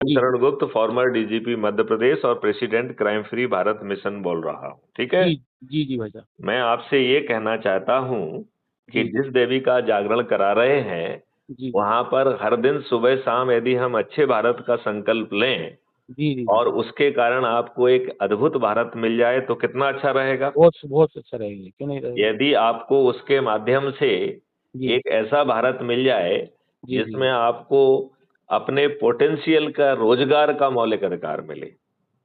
जी, Sharan Gupt, farmer DGP Madhya Pradesh और president crime free Bharat mission बोल रहा हूँ, ठीक है। जी, जी, जी भाई साहब। मैं आपसे ये कहना चाहता हूँ कि जी, जिस देवी का जागरण करा रहे हैं, जी, वहां पर हर दिन सुबह शाम यदि हम अच्छे भारत का संकल्प लें जी, जी, जी। और उसके कारण आपको एक अद्भुत भारत मिल जाए तो कितना अच्छा रहेगा। बहुत अच्छा रहेगा, क्यों नहीं रहेगा? यदि आपको उसके माध्यम से जी, एक ऐसा भारत मिल जाए जी, जी, जिसमें आपको अपने पोटेंशियल का, रोजगार का मौलिक अधिकार मिले, जी,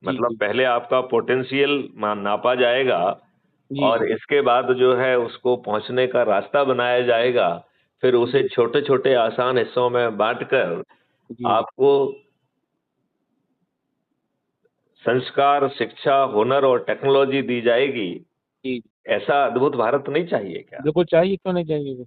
मतलब जी, पहले आपका पोटेंशियल नापा जाएगा जी, और जी, इसके बाद जो है उसको पहुंचने का रास्ता बनाया जाएगा, फिर उसे जी, छोटे छोटे आसान हिस्सों में बांटकर जी, जी, आपको संस्कार, शिक्षा, हुनर और टेक्नोलॉजी दी जाएगी। जी, ऐसा अद्भुत भारत नहीं चाहिए क्या? बिल्कुल चाहिए, क्यों नहीं चाहिए?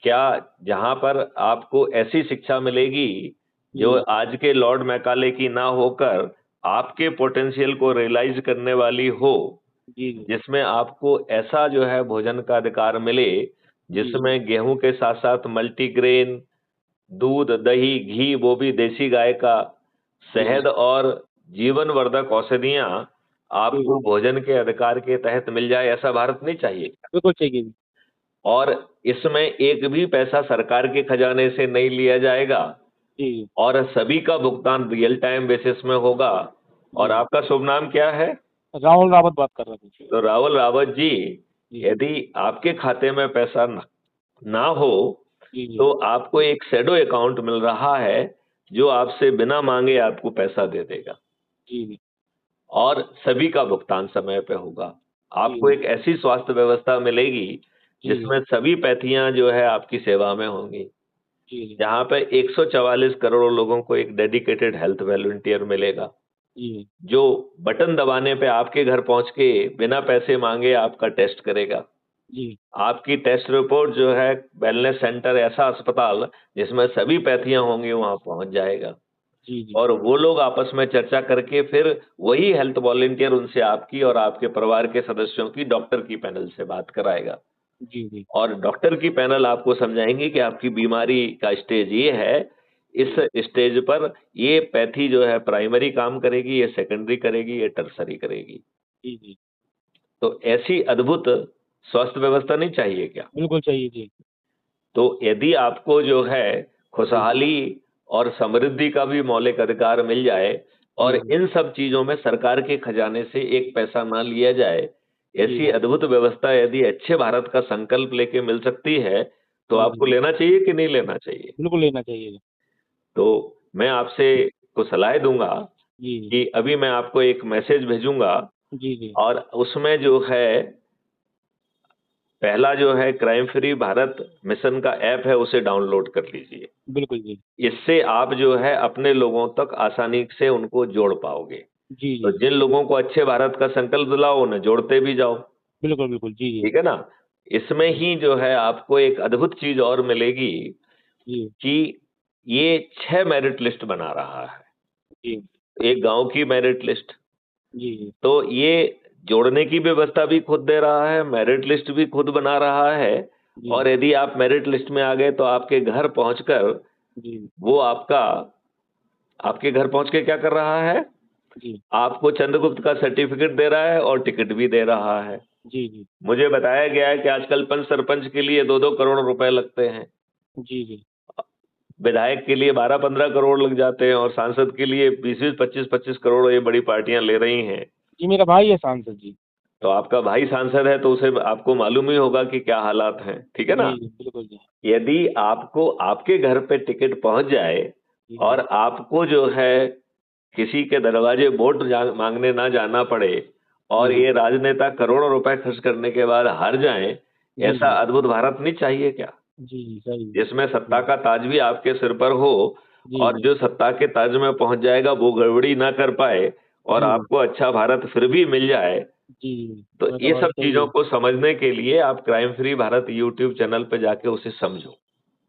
क्या जहां पर आपको ऐसी शिक्षा मिलेगी जो जी, आज के लॉर्ड मैकाले की ना होकर आपके पोटेंशियल को रियलाइज करने वाली हो, जी, जी, जिसमें आपको ऐसा जो है भोजन का अधिकार मिले जी, जिसमें गेहूं के साथ साथ मल्टीग्रेन, दूध, दही, घी, वो भी देसी गाय का, जी, शहद और जीवन वर्धक औषधियां जी, आपको भोजन के अधिकार के तहत मिल जाए, ऐसा भारत नहीं चाहिए क्या? बिल्कुल चाहिए जी। और इसमें एक भी पैसा सरकार के खजाने से नहीं लिया जाएगा जी, और सभी का भुगतान रियल टाइम बेसिस में होगा। और जी, आपका शुभ नाम क्या है? राहुल रावत बात कर रहा था। तो रावल रावत जी, जी, यदि आपके खाते में पैसा ना हो जी, जी, तो आपको एक शैडो अकाउंट मिल रहा है जो आपसे बिना मांगे आपको पैसा दे देगा जी, जी, और सभी का भुगतान समय पे होगा। जी, आपको एक ऐसी स्वास्थ्य व्यवस्था मिलेगी जी, जिसमें सभी पैथियां जो है आपकी सेवा में होंगी, जी, जी, जहां पे 144 करोड़ लोगों को एक डेडिकेटेड हेल्थ वॉलंटियर मिलेगा जी, जो बटन दबाने पे आपके घर पहुंच के बिना पैसे मांगे आपका टेस्ट करेगा। जी, आपकी टेस्ट रिपोर्ट जो है वेलनेस सेंटर, ऐसा अस्पताल जिसमें सभी पैथियां होंगी, वहां पहुंच जाएगा जी, जी, और वो लोग आपस में चर्चा करके फिर वही हेल्थ वॉलंटियर उनसे आपकी और आपके परिवार के सदस्यों की डॉक्टर की पैनल से बात कराएगा जी, जी, और डॉक्टर की पैनल आपको समझाएंगे कि आपकी बीमारी का स्टेज ये है, इस जी, स्टेज पर ये पैथी जो है प्राइमरी काम करेगी, ये सेकेंडरी करेगी, ये टर्सरी करेगी। जी, जी, तो ऐसी अद्भुत स्वास्थ्य व्यवस्था नहीं चाहिए क्या? बिल्कुल चाहिए जी। तो यदि आपको जो है जी, खुशहाली और समृद्धि का भी मौलिक अधिकार मिल जाए और जी, जी, इन सब चीजों में सरकार के खजाने से एक पैसा ना लिया जाए, जी, ऐसी अद्भुत व्यवस्था यदि अच्छे भारत का संकल्प लेके मिल सकती है, तो जी, आपको जी, लेना चाहिए कि नहीं लेना चाहिए? बिल्कुल लेना चाहिए। तो मैं आपसे को सलाह दूंगा जी, जी, कि अभी मैं आपको एक मैसेज भेजूंगा जी, जी, और उसमें जो है पहला जो है क्राइम फ्री भारत मिशन का ऐप है, उसे डाउनलोड कर लीजिए। बिल्कुल जी। इससे आप जो है अपने लोगों तक आसानी से उनको जोड़ पाओगे। जी, तो जी, जिन लोगों को अच्छे भारत का संकल्प दिलाओ उन्हें जोड़ते भी जाओ, बिल्कुल, बिल्कुल। जी, जी, ठीक है ना? इसमें जी, ही जो है आपको एक अद्भुत चीज और मिलेगी जी, कि ये 6 मेरिट लिस्ट बना रहा है। जी, एक गांव की मेरिट लिस्ट, जी, जी, तो ये जोड़ने की व्यवस्था भी खुद दे रहा है, मेरिट लिस्ट भी खुद बना रहा है जी, और यदि आप मेरिट लिस्ट में आ गए तो आपके घर पहुंचकर जी, वो आपके घर पहुंच के क्या कर रहा है? जी, आपको चंद्रगुप्त का सर्टिफिकेट दे रहा है और टिकट भी दे रहा है। जी, जी, मुझे बताया गया है कि आजकल पंच सरपंच के लिए 2-2 करोड़ रुपए लगते हैं। जी, जी, विधायक के लिए 12-15 करोड़ लग जाते हैं और सांसद के लिए 20-20, 25-25 करोड़ ये बड़ी पार्टियां ले रही हैं। जी, मेरा भाई है सांसद जी। तो आपका भाई सांसद है तो उसे आपको मालूम ही होगा कि क्या हालात हैं, ठीक है जी, ना? जी, बिल्कुल जी। यदि आपको आपके घर पे टिकट पहुंच जाए जी, जी, और आपको जो है किसी के दरवाजे वोट मांगने ना जाना पड़े जी, और जी, ये राजनेता करोड़ों रुपए खर्च करने के बाद हार जाएं, जी, ऐसा जी, अद्भुत भारत नहीं चाहिए क्या? जी, जी, सही है। जिसमें सत्ता जी, का ताज भी आपके सिर पर हो जी, और जी, जो सत्ता के ताज में पहुंच जाएगा वो गड़बड़ी ना कर पाए और जी, आपको अच्छा भारत फिर भी मिल जाए। जी, जी, तो मैं तो ये भाई सब सही चीजों है। को समझने के लिए आप crime free Bharat YouTube channel पे जाके उसे समझो।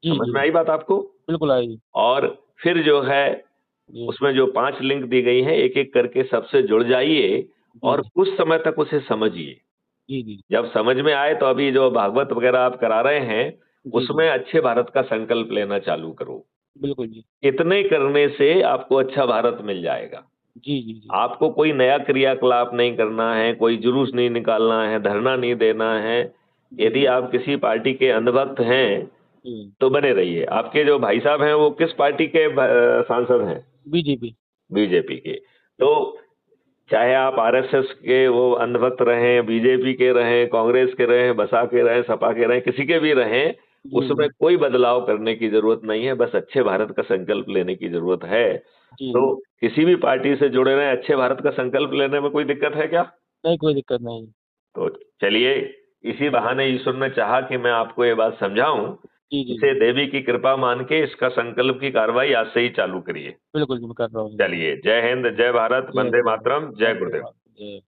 जी, समझ जी, में आई बात आपको? बिल्कुल आएगी। और फिर जो है जी, उसमें जो 5 लिंक दी गई हैं, एक-एक करके सबसे जुड़ जाइए जी, और जी, कुछ समय तक उसे समझिए। जी, जी, जब समझ में आए तो अभी जो भागवत वगैरह आप करा रहे हैं, जी, जी, उसमें अच्छे भारत का संकल्प लेना चालू करो। बिल्कुल जी। इतने करने से आपको अच्छा भारत मिल जाएगा। जी, जी, जी। आपको कोई नया क्रियाकलाप नहीं करना है, कोई जुलूस नहीं निकालना है, धरना नहीं देना है। जी, यदि आप किसी पार्टी के अंधभक्त हैं, जी। तो बने रहिए। आपके जो भाई साहब हैं, वो किस पार्टी के सांसद हैं? बीजेपी। बीजेपी के। तो चाहे आप आरएसएस के वो अंधभक्त रहें, बीजेपी के रहें, कांग्रेस के रहें, बसपा के रहें, सपा के रहें, किसी के भी रहें, जी, उसमें जी। कोई बदलाव करने की ज़रूरत नहीं है, बस अच्छे भारत का संकल्प लेने की ज़रूरत है। जी, तो जी। किसी भी पार्टी से जुड़े रहें, अच्छे भारत का संकल्प लेने में कोई दिक्कत है क्या? नहीं, कोई दिक्कत नहीं। तो चलिए, इसी जी। बहाने ईश्वर ने चाहा कि मैं आपको ये बात समझाऊँ, जी, जी, इसे जी। देवी की कृपा मान के इसका संकल्प की कार्रवाई आज से ही चालू करिए। बिल्कुल, जी, मैं कर रहा हूँ। चलिए, जय हिंद, जय भारत, जय वंदे जय मातरम, जय वंदे गुरुदेव। मातरम, जय